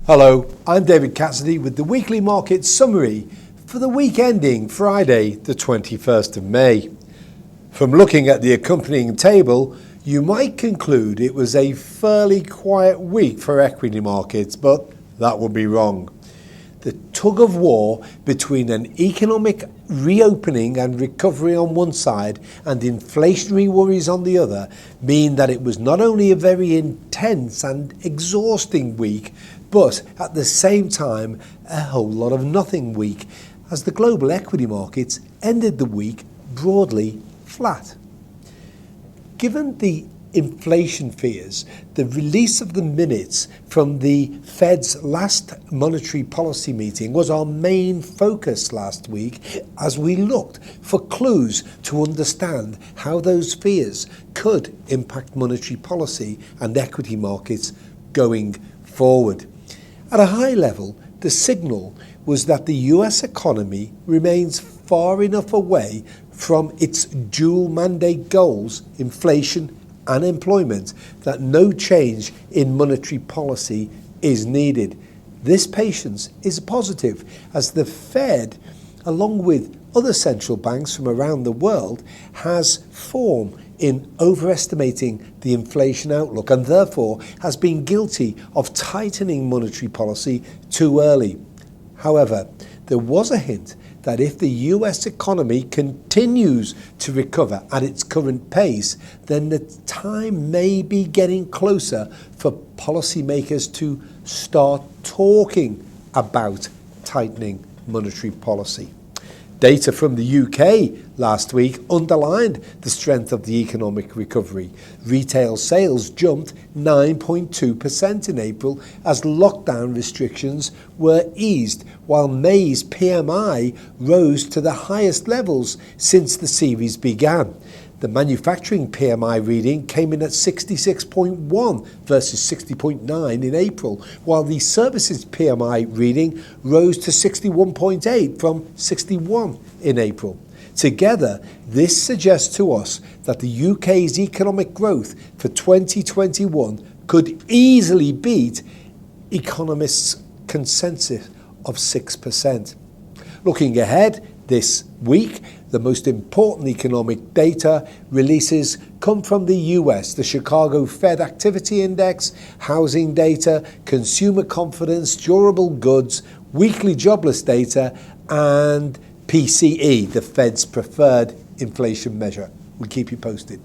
Hello, I'm David Cassidy with the weekly market summary for the week ending Friday, the 21st of May. From looking at the accompanying table, you might conclude it was a fairly quiet week for equity markets, but that would be wrong. The tug of war between an economic reopening and recovery on one side and inflationary worries on the other mean that it was not only a very intense and exhausting week, but at the same time a whole lot of nothing week, as the global equity markets ended the week broadly flat. Given the inflation fears, the release of the minutes from the Fed's last monetary policy meeting was our main focus last week as we looked for clues to understand how those fears could impact monetary policy and equity markets going forward. At a high level, the signal was that the US economy remains far enough away from its dual mandate goals, inflation and employment, that no change in monetary policy is needed. This patience is positive as the Fed, along with other central banks from around the world, has form in overestimating the inflation outlook and therefore has been guilty of tightening monetary policy too early. However, there was a hint that if the US economy continues to recover at its current pace, then the time may be getting closer for policymakers to start talking about tightening monetary policy. Data from the UK last week underlined the strength of the economic recovery. Retail sales jumped 9.2% in April as lockdown restrictions were eased, while May's PMI rose to the highest levels since the series began. The manufacturing PMI reading came in at 66.1 versus 60.9 in April, while the services PMI reading rose to 61.8 from 61 in April. Together, this suggests to us that the UK's economic growth for 2021 could easily beat economists' consensus of 6%. Looking ahead this week, the most important economic data releases come from the US, the Chicago Fed Activity Index, housing data, consumer confidence, durable goods, weekly jobless data, and PCE, the Fed's preferred inflation measure. We'll keep you posted.